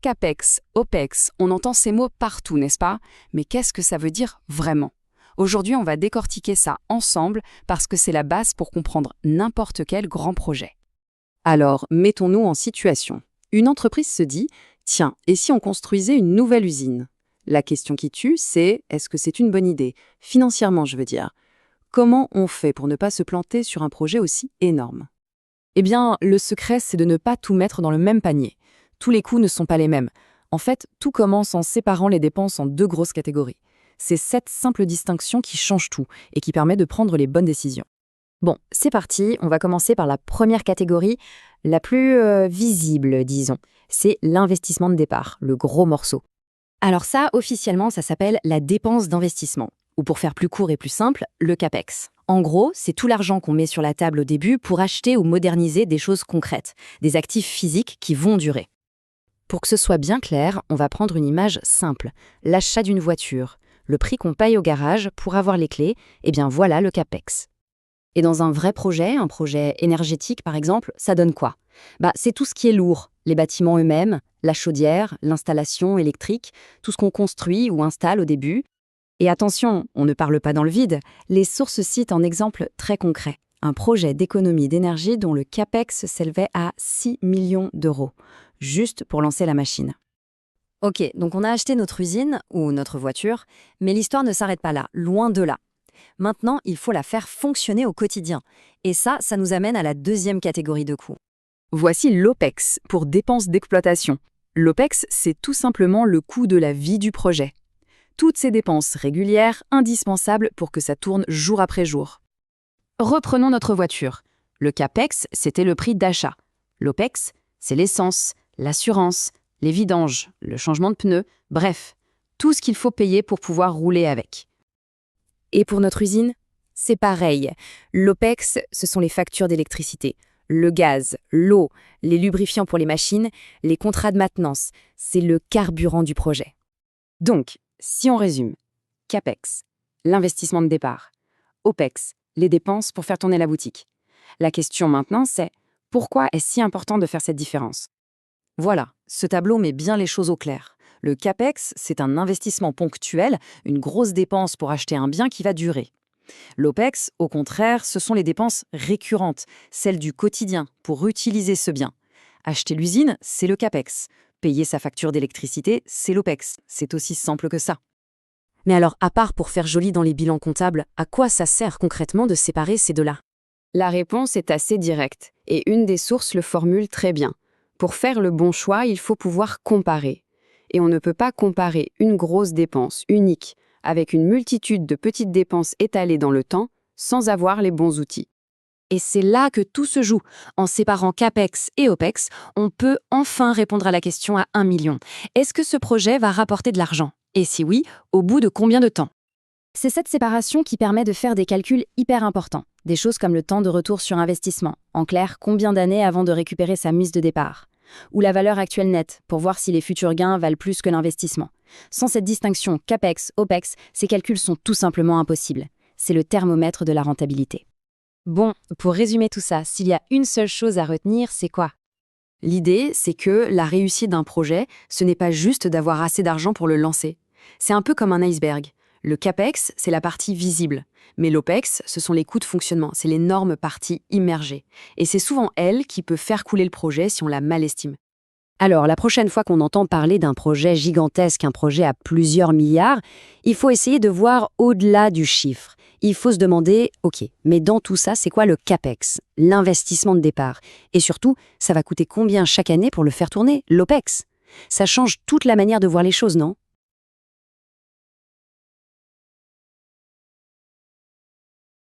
CAPEX, OPEX, on entend ces mots partout, n'est-ce pas? Mais qu'est-ce que ça veut dire vraiment? Aujourd'hui, on va décortiquer ça ensemble parce que c'est la base pour comprendre n'importe quel grand projet. Alors, mettons-nous en situation. Une entreprise se dit, tiens, et si on construisait une nouvelle usine? La question qui tue, c'est, est-ce que c'est une bonne idée? Financièrement, je veux dire. Comment on fait pour ne pas se planter sur un projet aussi énorme? Eh bien, le secret, c'est de ne pas tout mettre dans le même panier. Tous les coûts ne sont pas les mêmes. En fait, tout commence en séparant les dépenses en deux grosses catégories. C'est cette simple distinction qui change tout et qui permet de prendre les bonnes décisions. Bon, c'est parti, on va commencer par la première catégorie, la plus visible, disons. C'est l'investissement de départ, le gros morceau. Alors ça, officiellement, ça s'appelle la dépense d'investissement, ou pour faire plus court et plus simple, le CAPEX. En gros, c'est tout l'argent qu'on met sur la table au début pour acheter ou moderniser des choses concrètes, des actifs physiques qui vont durer. Pour que ce soit bien clair, on va prendre une image simple, l'achat d'une voiture. Le prix qu'on paye au garage pour avoir les clés, eh bien voilà le CAPEX. Et dans un vrai projet, un projet énergétique par exemple, ça donne quoi? C'est tout ce qui est lourd, les bâtiments eux-mêmes, la chaudière, l'installation électrique, tout ce qu'on construit ou installe au début. Et attention, on ne parle pas dans le vide, les sources citent un exemple très concret. Un projet d'économie d'énergie dont le CAPEX s'élevait à 6 millions d'euros, juste pour lancer la machine. Ok, donc on a acheté notre usine ou notre voiture, mais l'histoire ne s'arrête pas là, loin de là. Maintenant, il faut la faire fonctionner au quotidien. Et ça nous amène à la deuxième catégorie de coûts. Voici l'OPEX pour dépenses d'exploitation. L'OPEX, c'est tout simplement le coût de la vie du projet. Toutes ces dépenses régulières, indispensables pour que ça tourne jour après jour. Reprenons notre voiture. Le CAPEX, c'était le prix d'achat. L'OPEX, c'est l'essence, l'assurance, les vidanges, le changement de pneus, bref, tout ce qu'il faut payer pour pouvoir rouler avec. Et pour notre usine, c'est pareil. L'OPEX, ce sont les factures d'électricité, le gaz, l'eau, les lubrifiants pour les machines, les contrats de maintenance. C'est le carburant du projet. Donc, si on résume, CAPEX, l'investissement de départ, OPEX, les dépenses pour faire tourner la boutique. La question maintenant, c'est pourquoi est-ce si important de faire cette différence? Voilà, ce tableau met bien les choses au clair. Le CAPEX, c'est un investissement ponctuel, une grosse dépense pour acheter un bien qui va durer. L'OPEX, au contraire, ce sont les dépenses récurrentes, celles du quotidien, pour utiliser ce bien. Acheter l'usine, c'est le CAPEX. Payer sa facture d'électricité, c'est l'OPEX. C'est aussi simple que ça. Mais alors, à part pour faire joli dans les bilans comptables, à quoi ça sert concrètement de séparer ces deux-là? La réponse est assez directe, et une des sources le formule très bien. Pour faire le bon choix, il faut pouvoir comparer. Et on ne peut pas comparer une grosse dépense unique avec une multitude de petites dépenses étalées dans le temps sans avoir les bons outils. Et c'est là que tout se joue. En séparant CAPEX et OPEX, on peut enfin répondre à la question à 1 million. Est-ce que ce projet va rapporter de l'argent? Et si oui, au bout de combien de temps? C'est cette séparation qui permet de faire des calculs hyper importants. Des choses comme le temps de retour sur investissement. En clair, combien d'années avant de récupérer sa mise de départ? Ou la valeur actuelle nette, pour voir si les futurs gains valent plus que l'investissement. Sans cette distinction CAPEX, OPEX, ces calculs sont tout simplement impossibles. C'est le thermomètre de la rentabilité. Bon, pour résumer tout ça, s'il y a une seule chose à retenir, c'est quoi? L'idée, c'est que la réussite d'un projet, ce n'est pas juste d'avoir assez d'argent pour le lancer. C'est un peu comme un iceberg. Le CAPEX, c'est la partie visible. Mais l'OPEX, ce sont les coûts de fonctionnement, c'est l'énorme partie immergée. Et c'est souvent elle qui peut faire couler le projet si on la mal estime. Alors, la prochaine fois qu'on entend parler d'un projet gigantesque, un projet à plusieurs milliards, il faut essayer de voir au-delà du chiffre. Il faut se demander, ok, mais dans tout ça, c'est quoi le CAPEX, l'investissement de départ? Et surtout, ça va coûter combien chaque année pour le faire tourner, l'OPEX? Ça change toute la manière de voir les choses, non?